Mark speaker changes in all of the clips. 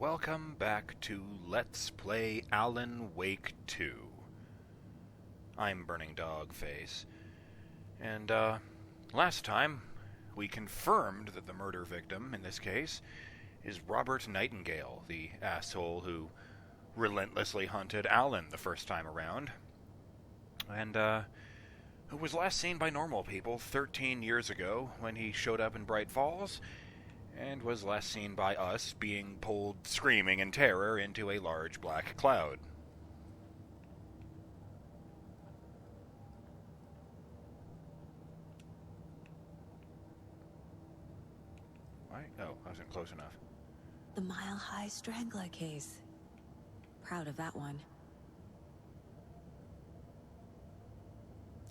Speaker 1: welcome back to Let's Play Alan Wake 2. I'm BurningDogFace, and last time we confirmed that the murder victim, in this case, is Robert Nightingale, the asshole who relentlessly hunted Alan the first time around, and who was last seen by normal people 13 years ago when he showed up in Bright Falls, and was last seen by us being pulled screaming in terror into a large black cloud. Why? Oh, I wasn't close enough.
Speaker 2: The Mile High Strangler case. Proud of that one.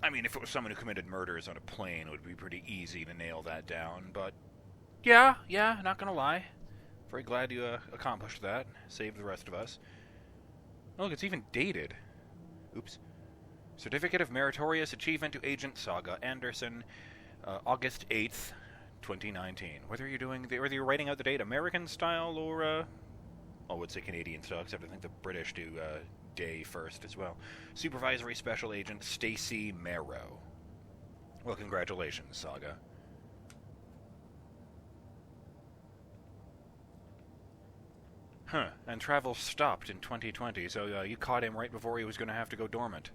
Speaker 1: I mean, if it was someone who committed murders on a plane, it would be pretty easy to nail that down, but yeah, not gonna lie. Very glad you accomplished that. Saved the rest of us. Look, it's even dated. Oops. Certificate of Meritorious Achievement to Agent Saga Anderson, August 8th, 2019. Whether you're writing out the date American style or, I would say Canadian style, except I think the British do day first as well. Supervisory Special Agent Stacy Marrow. Well, congratulations, Saga. Huh, and travel stopped in 2020, so you caught him right before he was going to have to go dormant.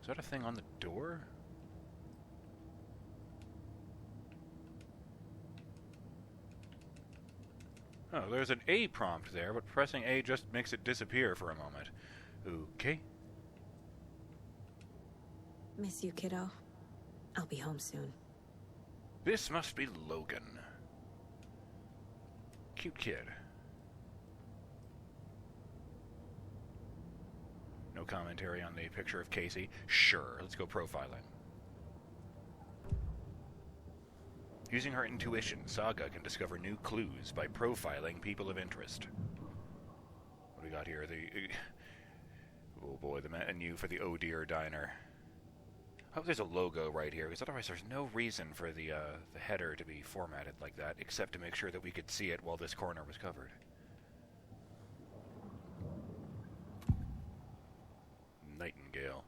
Speaker 1: Is that a thing on the door? Oh, there's an A prompt there, but pressing A just makes it disappear for a moment. Okay.
Speaker 2: Miss you, kiddo. I'll be home soon.
Speaker 1: This must be Logan. Cute kid. No commentary on the picture of Casey. Sure, let's go profiling. Using her intuition, Saga can discover new clues by profiling people of interest. What do we got here? Oh boy, the menu for the Oh Dear Diner. I hope there's a logo right here, because otherwise there's no reason for the header to be formatted like that, except to make sure that we could see it while this corner was covered. Nightingale.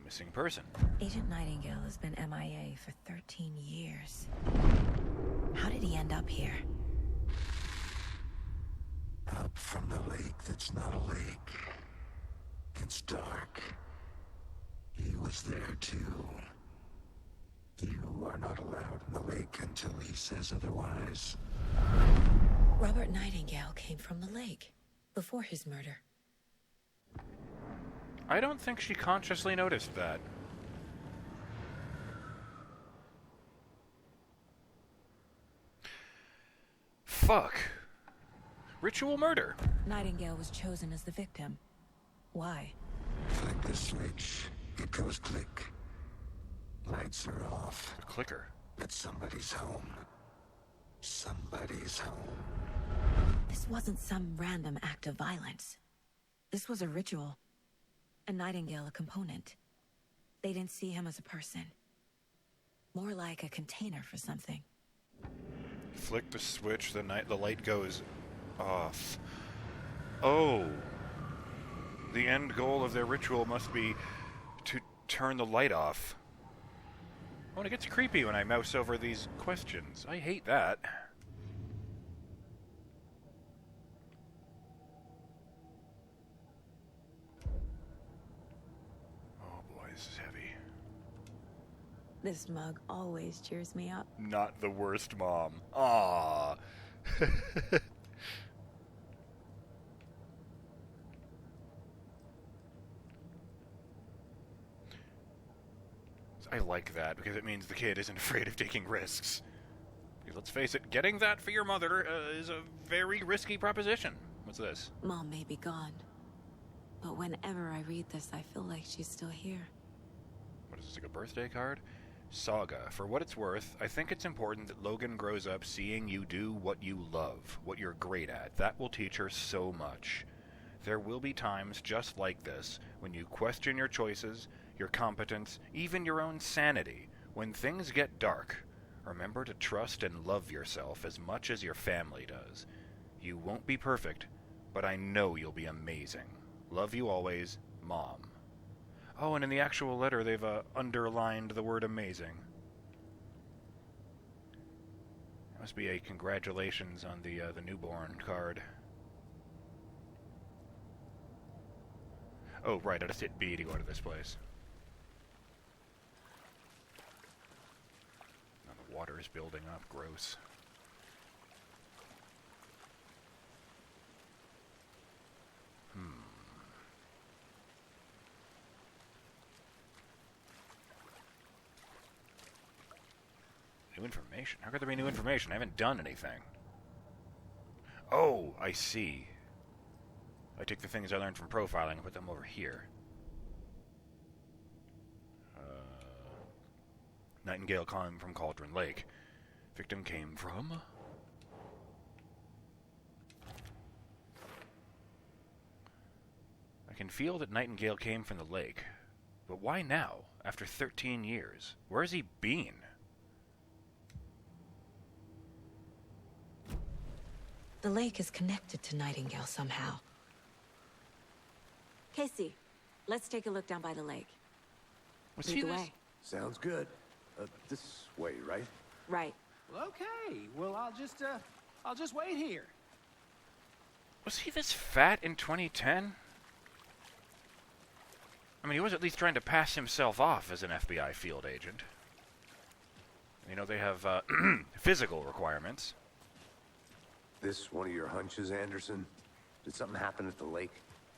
Speaker 1: Missing person.
Speaker 2: Agent Nightingale has been MIA for 13 years. How did he end up here?
Speaker 3: Up from the lake that's not a lake. It's dark. He was there too. You are not allowed in the lake until he says otherwise.
Speaker 2: Robert Nightingale came from the lake before his murder.
Speaker 1: I don't think she consciously noticed that. Fuck. Ritual murder.
Speaker 2: Nightingale was chosen as the victim. Why?
Speaker 3: Flick the switch. It goes click. Lights are off.
Speaker 1: A clicker.
Speaker 3: But somebody's home. Somebody's home.
Speaker 2: This wasn't some random act of violence. This was a ritual. And Nightingale a component. They didn't see him as a person. More like a container for something.
Speaker 1: Flick the switch, the light goes off. Oh. The end goal of their ritual must be to turn the light off. Oh, and it gets creepy when I mouse over these questions. I hate that. Oh boy, this is heavy.
Speaker 2: This mug always cheers me up.
Speaker 1: Not the worst mom. Aww. I like that, because it means the kid isn't afraid of taking risks. Because let's face it, getting that for your mother is a very risky proposition. What's this?
Speaker 2: Mom may be gone. But whenever I read this, I feel like she's still here.
Speaker 1: What is this, like a birthday card? Saga, for what it's worth, I think it's important that Logan grows up seeing you do what you love, what you're great at. That will teach her so much. There will be times just like this, when you question your choices, your competence, even your own sanity. When things get dark, Remember to trust and love yourself as much as your family does. You won't be perfect, but I know you'll be amazing. Love you always, Mom. Oh, and in the actual letter, they've underlined the word amazing. Must be a congratulations on the newborn card. Oh, right, I just hit B to go to this place. Now the water is building up. Gross. New information? How could there be new information? I haven't done anything. Oh, I see. I take the things I learned from profiling and put them over here. Nightingale came from Cauldron Lake. Victim came from... I can feel that Nightingale came from the lake. But why now, after 13 years? Where has he been?
Speaker 2: The lake is connected to Nightingale somehow. Casey, let's take a look down by the lake.
Speaker 1: Was
Speaker 2: Lead
Speaker 1: he
Speaker 2: the
Speaker 1: this?
Speaker 2: way.
Speaker 4: Sounds good. This way, right?
Speaker 2: Right.
Speaker 5: Well, okay. Well, I'll just wait here.
Speaker 1: Was he this fat in 2010? I mean, he was at least trying to pass himself off as an FBI field agent. You know, they have physical requirements.
Speaker 4: This one of your hunches, Anderson? Did something happen at the lake?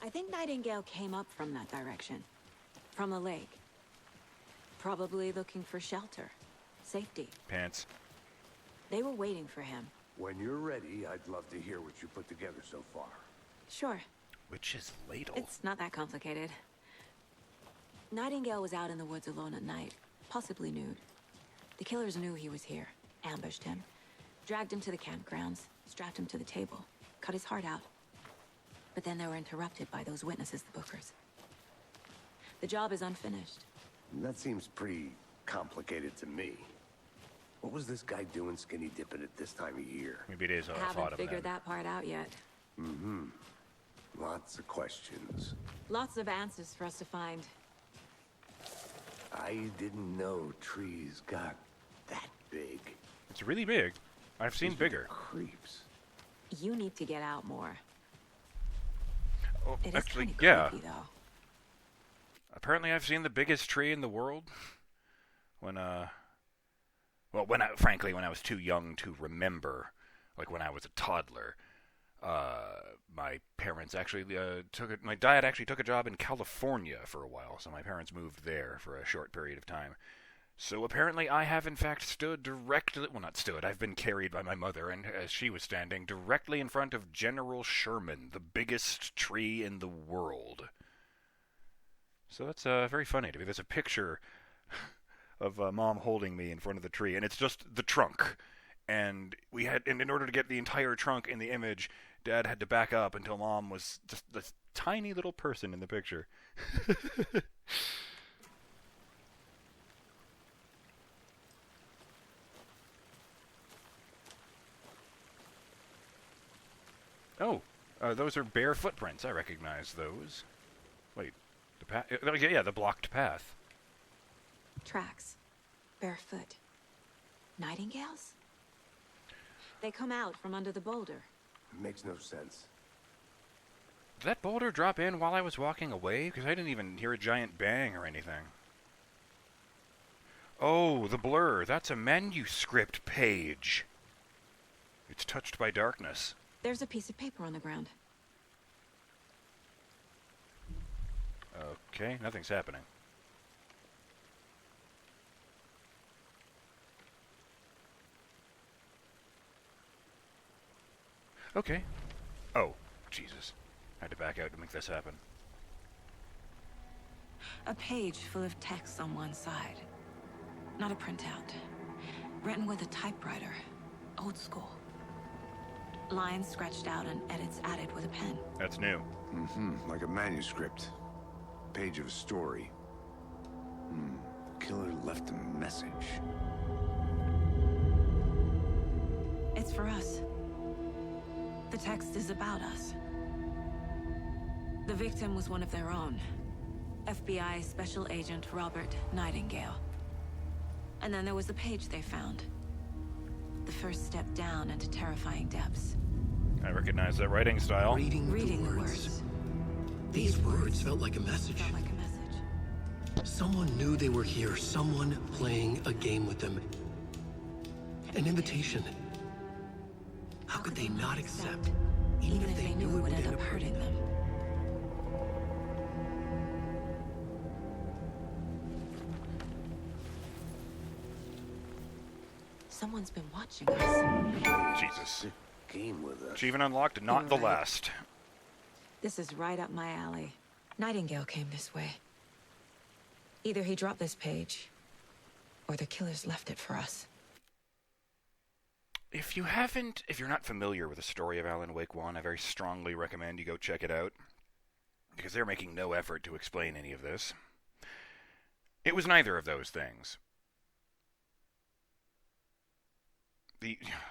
Speaker 2: I think Nightingale came up from that direction. From the lake. Probably looking for shelter. Safety.
Speaker 1: Pants.
Speaker 2: They were waiting for him.
Speaker 4: When you're ready, I'd love to hear what you put together so far.
Speaker 2: Sure.
Speaker 1: Witch's ladle.
Speaker 2: It's not that complicated. Nightingale was out in the woods alone at night. Possibly nude. The killers knew he was here. Ambushed him. Dragged him to the campgrounds. Strapped him to the table. Cut his heart out. But then they were interrupted by those witnesses, the Bookers. The job is unfinished.
Speaker 4: That seems pretty complicated to me. What was this guy doing skinny dipping at this time of year?
Speaker 1: Maybe it is a thought
Speaker 2: Haven't
Speaker 1: of
Speaker 2: figured
Speaker 1: them.
Speaker 2: that part out yet.
Speaker 4: Mm-hmm. Lots of questions.
Speaker 2: Lots of answers for us to find.
Speaker 4: I didn't know trees got that big.
Speaker 1: It's really big. I've seen
Speaker 4: These
Speaker 1: bigger.
Speaker 4: creeps.
Speaker 2: You need to get out more.
Speaker 1: Oh,
Speaker 2: It is
Speaker 1: actually,
Speaker 2: kinda
Speaker 1: yeah.
Speaker 2: creepy, though.
Speaker 1: Apparently, I've seen the biggest tree in the world. Frankly, when I was too young to remember, like when I was a toddler, my parents actually my dad actually took a job in California for a while, so my parents moved there for a short period of time. So apparently I have in fact stood directly, well not stood, I've been carried by my mother, and as she was standing directly in front of General Sherman, the biggest tree in the world. So that's very funny to me. There's a picture of Mom holding me in front of the tree, and it's just the trunk. And in order to get the entire trunk in the image, Dad had to back up until Mom was just this tiny little person in the picture. Oh, those are bare footprints. I recognize those. Wait, the path? Yeah, the blocked path.
Speaker 2: Tracks. Barefoot. Nightingales? They come out from under the boulder.
Speaker 4: Makes no sense.
Speaker 1: Did that boulder drop in while I was walking away? Because I didn't even hear a giant bang or anything. Oh, the blur. That's a manuscript page. It's touched by darkness.
Speaker 2: There's a piece of paper on the ground.
Speaker 1: Okay, nothing's happening. Okay. Oh, Jesus. I had to back out to make this happen.
Speaker 2: A page full of text on one side. Not a printout. Written with a typewriter. Old school. Lines scratched out and edits added with a pen.
Speaker 1: That's new.
Speaker 4: Mm-hmm. Like a manuscript. Page of a story. Killer left a message.
Speaker 2: for us. The text is about us. The victim was one of their own. FBI Special Agent Robert Nightingale. And then there was the page they found. The first step down into terrifying depths.
Speaker 1: I recognize that writing style.
Speaker 6: Reading
Speaker 2: Reading
Speaker 6: the words. These words felt like a message.
Speaker 2: Felt like a message.
Speaker 6: Someone knew they were here. Someone playing a game with them. An invitation. How could they not accept, even if they knew it would end up hurting them?
Speaker 2: Someone's been watching us.
Speaker 1: Jesus.
Speaker 4: Game with us.
Speaker 1: She even unlocked not the
Speaker 2: You're right.
Speaker 1: last.
Speaker 2: This is right up my alley. Nightingale came this way. Either he dropped this page, or the killers left it for us.
Speaker 1: If you're not familiar with the story of Alan Wake 1, I very strongly recommend you go check it out, because they're making no effort to explain any of this. It was neither of those things.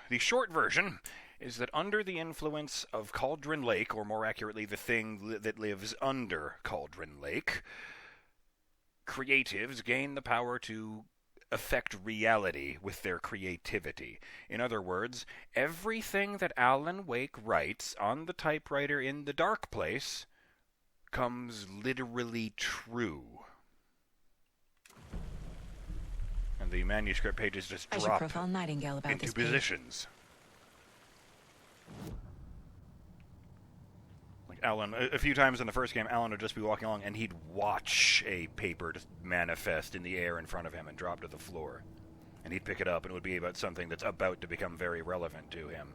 Speaker 1: The short version is that under the influence of Cauldron Lake, or more accurately, the thing that lives under Cauldron Lake, creatives gain the power to affect reality with their creativity. In other words, everything that Alan Wake writes on the typewriter in the dark place comes literally true. And the manuscript pages just
Speaker 2: I should
Speaker 1: drop
Speaker 2: profile Nightingale about
Speaker 1: into
Speaker 2: this page.
Speaker 1: positions. Like Alan, a few times in the first game, Alan would just be walking along and he'd watch a paper just manifest in the air in front of him and drop to the floor. And he'd pick it up and it would be about something that's about to become very relevant to him.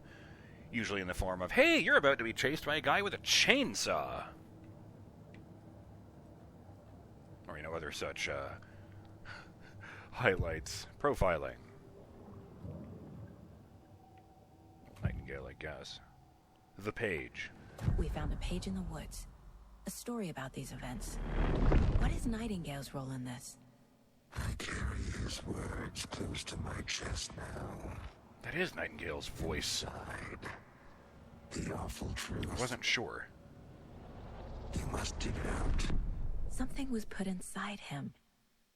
Speaker 1: Usually in the form of, hey, you're about to be chased by a guy with a chainsaw. Or, other such, highlights. Profiling. Nightingale, I guess. The page.
Speaker 2: We found a page in the woods. A story about these events. What is Nightingale's role in this?
Speaker 3: I carry his words close to my chest now.
Speaker 1: That is Nightingale's voice.
Speaker 3: Side. The awful truth.
Speaker 1: I wasn't sure.
Speaker 3: You must dig it out.
Speaker 2: Something was put inside him.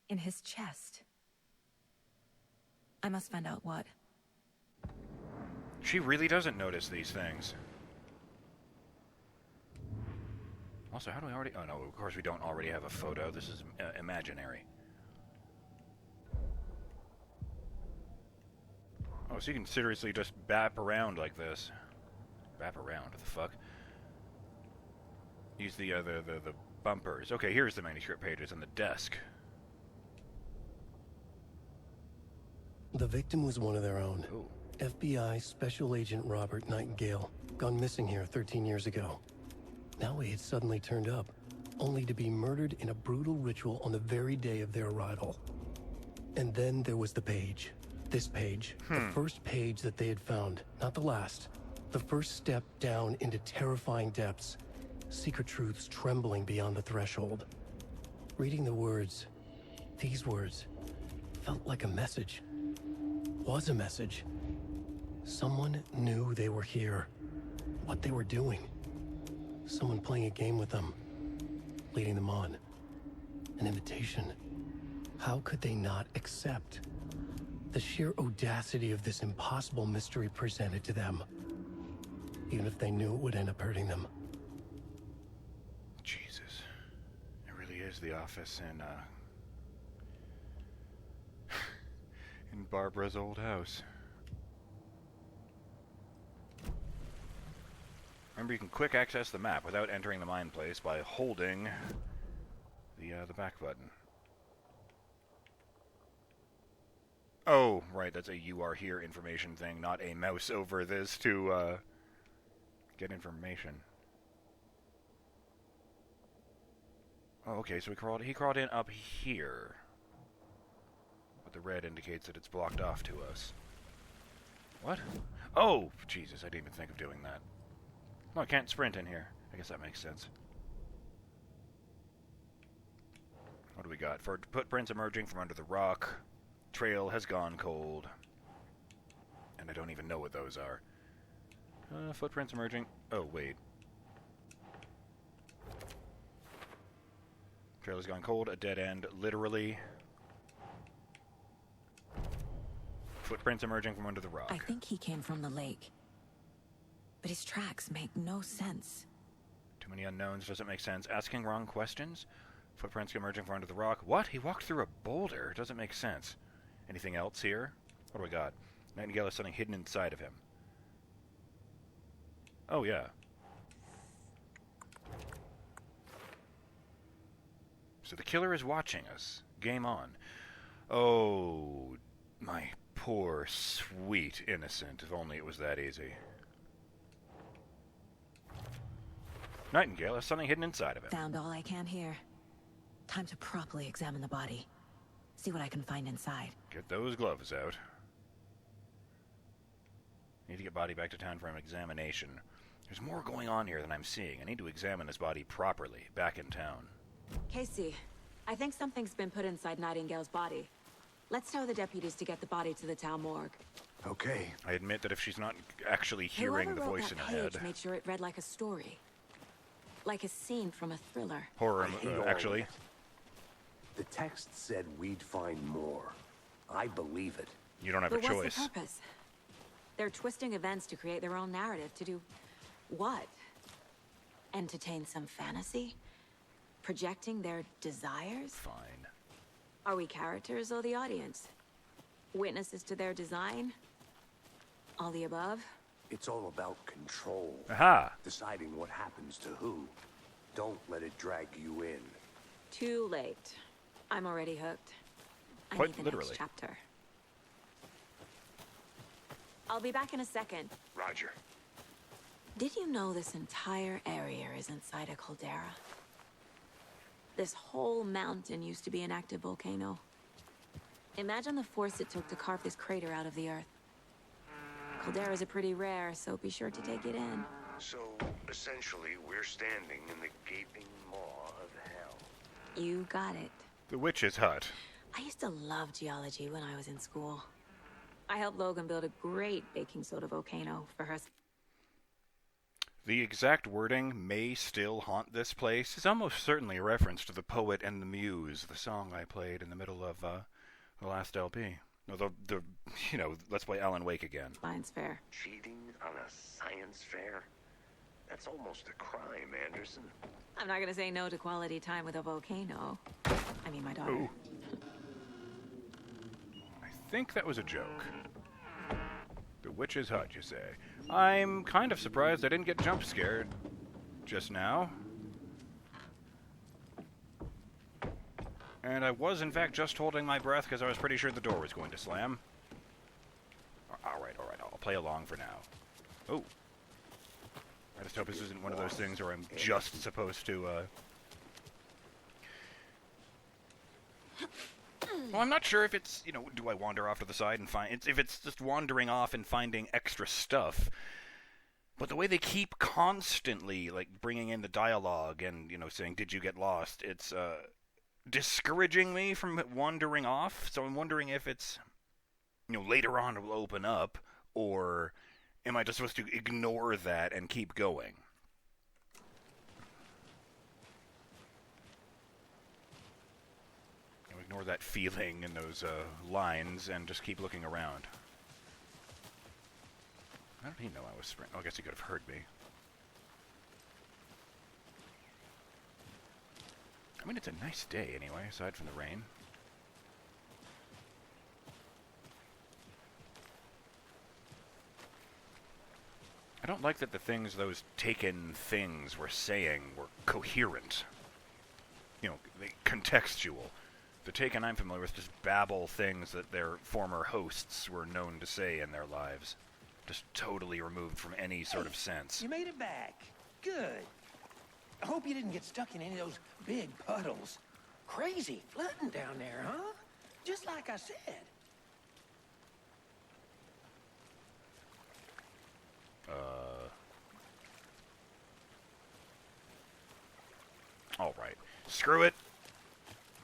Speaker 2: In his chest. I must find out what.
Speaker 1: She really doesn't notice these things. Also, how do we already... Oh, no, of course we don't already have a photo. This is imaginary. Oh, so you can seriously just bap around like this. Bap around, what the fuck? Use the bumpers. Okay, here's the manuscript pages on the desk.
Speaker 6: The victim was one of their own.
Speaker 1: Ooh.
Speaker 6: FBI Special Agent Robert Nightingale, gone missing here 13 years ago. Now he had suddenly turned up, only to be murdered in a brutal ritual on the very day of their arrival. And then there was the page. This page. The first page that they had found, not the last. The first step down into terrifying depths. Secret truths trembling beyond the threshold. Reading the words, these words, felt like a message. Was a message. Someone knew they were here. What they were doing. Someone playing a game with them. Leading them on. An invitation. How could they not accept? The sheer audacity of this impossible mystery presented to them. Even if they knew it would end up hurting them.
Speaker 1: Jesus. It really is the office in Barbara's old house. Remember, you can quick access the map without entering the mine place by holding the back button. Oh, right, that's a "you are here" information thing, not a mouse over this to get information. Oh, okay, so he crawled in up here. But the red indicates that it's blocked off to us. What? Oh, Jesus, I didn't even think of doing that. No, I can't sprint in here. I guess that makes sense. What do we got? Footprints emerging from under the rock. Trail has gone cold. And I don't even know what those are. Footprints emerging. Oh, wait. Trailer's gone cold. A dead end, literally. Footprints emerging from under the rock.
Speaker 2: I think he came from the lake. But his tracks make no sense.
Speaker 1: Too many unknowns, doesn't make sense. Asking wrong questions? Footprints emerging from under the rock. What? He walked through a boulder. Doesn't make sense. Anything else here? What do we got? Nightingale has something hidden inside of him. Oh, yeah. So the killer is watching us. Game on. Oh, my poor, sweet innocent. If only it was that easy. Nightingale has something hidden inside of him.
Speaker 2: Found all I can here. Time to properly examine the body. See what I can find inside.
Speaker 1: Get those gloves out. Need to get body back to town for an examination. There's more going on here than I'm seeing. I need to examine this body properly, back in town.
Speaker 2: Casey, I think something's been put inside Nightingale's body. Let's tell the deputies to get the body to the town morgue.
Speaker 4: Okay.
Speaker 1: I admit that if she's not actually hearing the voice in her head...
Speaker 2: Made sure it read like a story. Like a scene from a thriller.
Speaker 1: Horror, actually.
Speaker 4: The text said we'd find more. I believe it.
Speaker 1: You don't have a choice.
Speaker 2: But what's the purpose? They're twisting events to create their own narrative. To do what? Entertain some fantasy? Projecting their desires?
Speaker 1: Fine.
Speaker 2: Are we characters or the audience? Witnesses to their design? All the above?
Speaker 4: It's all about control.
Speaker 1: Aha!
Speaker 4: Deciding what happens to who. Don't let it drag you in.
Speaker 2: Too late. I'm already hooked. I
Speaker 1: Quite
Speaker 2: need the
Speaker 1: literally.
Speaker 2: next chapter. I'll be back in a second.
Speaker 4: Roger.
Speaker 2: Did you know this entire area is inside a caldera? This whole mountain used to be an active volcano. Imagine the force it took to carve this crater out of the earth. Calderas are pretty rare, so be sure to take it in.
Speaker 4: So, essentially, we're standing in the gaping maw of hell.
Speaker 2: You got it.
Speaker 1: The witch's hut.
Speaker 2: I used to love geology when I was in school. I helped Logan build a great baking soda volcano for her.
Speaker 1: The exact wording may still haunt this place is almost certainly a reference to The Poet and the Muse, the song I played in the middle of the last LP. No, let's play Alan Wake again.
Speaker 2: Science fair.
Speaker 4: Cheating on a science fair? That's almost a crime, Anderson.
Speaker 2: I'm not gonna say no to quality time with a volcano. I mean, my daughter.
Speaker 1: Ooh. I think that was a joke. The witch's hut, you say? I'm kind of surprised I didn't get jump scared just now. And I was, in fact, just holding my breath because I was pretty sure the door was going to slam. Alright, I'll play along for now. Oh. I just hope this isn't one of those things where I'm just supposed to, Well, I'm not sure if it's, do I wander off to the side and find... if it's just wandering off and finding extra stuff. But the way they keep constantly, bringing in the dialogue and, saying, did you get lost? It's, discouraging me from wandering off. So I'm wondering if it's, later on it will open up, or am I just supposed to ignore that and keep going? Ignore that feeling and those lines and just keep looking around. How did he know I was sprinting? Oh, I guess he could have heard me. I mean, it's a nice day anyway, aside from the rain. I don't like that the things those taken things were saying were coherent. Contextual. The Taken I'm familiar with just babble things that their former hosts were known to say in their lives. Just totally removed from any sort of sense.
Speaker 7: You made it back. Good. I hope you didn't get stuck in any of those big puddles. Crazy flooding down there, huh? Just like I said.
Speaker 1: Alright. Screw it.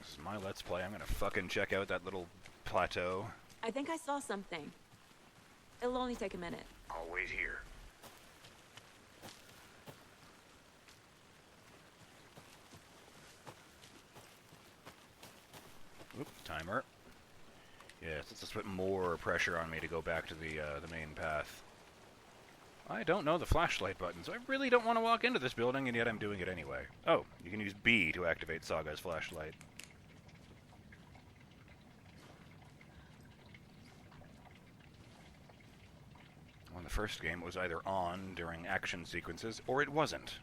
Speaker 1: This is my Let's Play. I'm gonna fucking check out that little plateau.
Speaker 2: I think I saw something. It'll only take a minute.
Speaker 4: I'll wait here.
Speaker 1: Oop, timer. Yes, let's just put more pressure on me to go back to the main path. I don't know the flashlight button, so I really don't want to walk into this building, and yet I'm doing it anyway. Oh, you can use B to activate Saga's flashlight. On the first game, it was either on during action sequences, or it wasn't.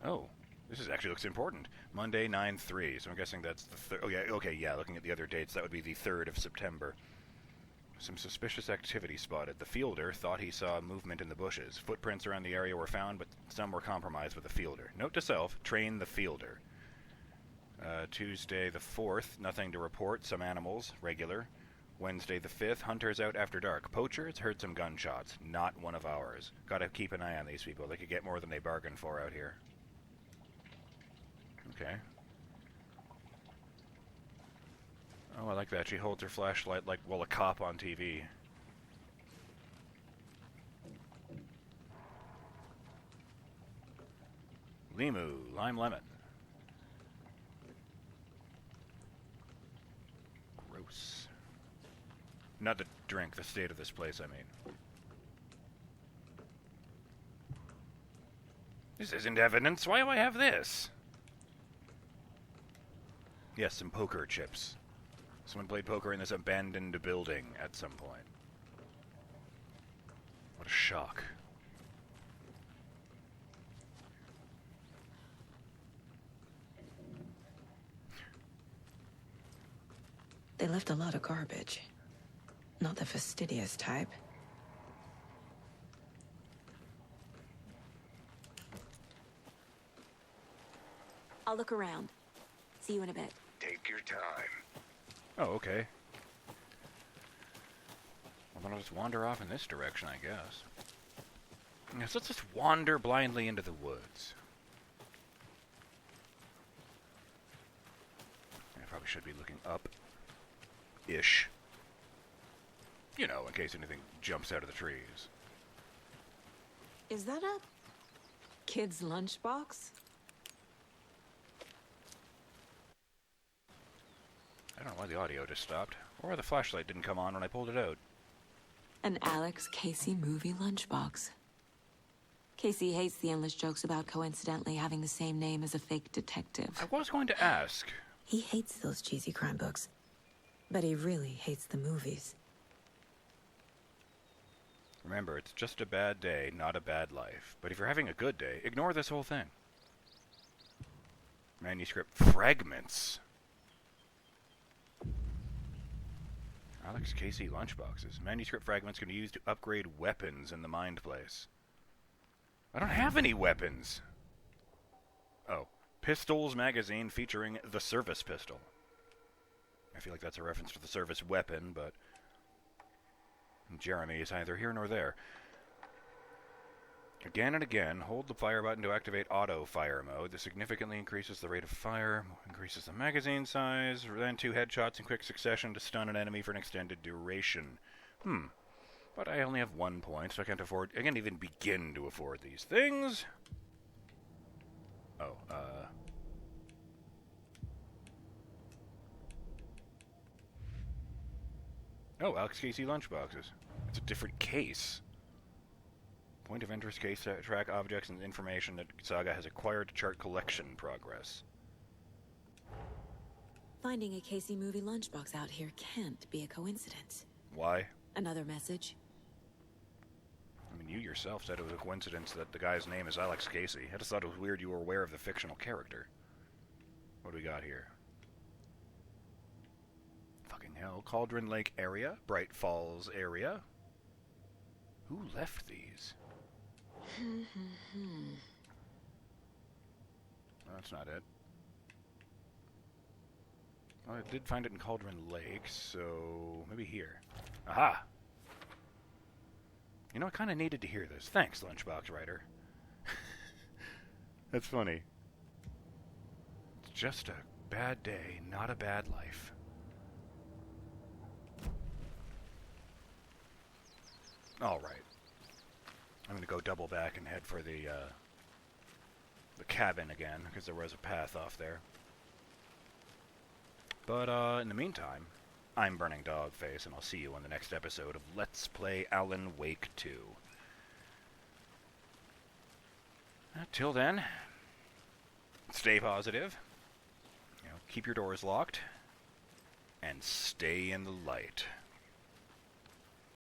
Speaker 1: Oh, this actually looks important. Monday, 9/3, so I'm guessing that's the third. Oh, yeah, okay, yeah, looking at the other dates, that would be the 3rd of September. Some suspicious activity spotted. The fielder thought he saw movement in the bushes. Footprints around the area were found, but some were compromised with the fielder. Note to self, train the fielder. Tuesday the 4th, nothing to report. Some animals, regular. Wednesday the 5th, hunters out after dark. Poachers heard some gunshots. Not one of ours. Gotta keep an eye on these people. They could get more than they bargained for out here. Okay. Oh, I like that. She holds her flashlight like, well, a cop on TV. Limu, lime lemon. Gross. Not the drink, the state of this place, I mean. This isn't evidence. Why do I have this? Yes, some poker chips. Someone played poker in this abandoned building at some point. What a shock.
Speaker 2: They left a lot of garbage. Not the fastidious type. I'll look around. See you in a bit.
Speaker 4: Take your time.
Speaker 1: Oh, okay. Well, then I'll just wander off in this direction, I guess. Yes, let's just wander blindly into the woods. I probably should be looking up-ish. You know, in case anything jumps out of the trees.
Speaker 2: Is that a kid's lunchbox?
Speaker 1: I don't know why the audio just stopped, or the flashlight didn't come on when I pulled it out.
Speaker 2: An Alex Casey movie lunchbox. Casey hates the endless jokes about coincidentally having the same name as a fake detective.
Speaker 1: I was going to ask.
Speaker 2: He hates those cheesy crime books, but he really hates the movies.
Speaker 1: Remember, it's just a bad day, not a bad life. But if you're having a good day, ignore this whole thing. Manuscript fragments. Alex Casey lunchboxes. Manuscript fragments can be used to upgrade weapons in the Mind Place. I don't have any weapons. Oh. Pistols magazine featuring the service pistol. I feel like that's a reference to the service weapon, but Jeremy is neither here nor there. Again and again, hold the fire button to activate auto fire mode. This significantly increases the rate of fire, increases the magazine size, then 2 headshots in quick succession to stun an enemy for an extended duration. But I only have 1 point, so I can't even begin to afford these things. Oh, Oh, Alex Casey lunchboxes. It's a different case. Point of interest case track objects and information that Saga has acquired to chart collection progress.
Speaker 2: Finding a Casey movie lunchbox out here can't be a coincidence.
Speaker 1: Why?
Speaker 2: Another message?
Speaker 1: I mean, you yourself said it was a coincidence that the guy's name is Alex Casey. I just thought it was weird you were aware of the fictional character. What do we got here? Fucking hell. Cauldron Lake area? Bright Falls area? Who left these? That's not it. Well, I did find it in Cauldron Lake, so maybe here. Aha! You know, I kind of needed to hear this. Thanks, Lunchbox Writer. That's funny. It's just a bad day, not a bad life. Alright. I'm gonna go double back and head for the cabin again, because there was a path off there. But, in the meantime, I'm BurningDogFace, and I'll see you on the next episode of Let's Play Alan Wake 2. Till then, stay positive, keep your doors locked, and stay in the light.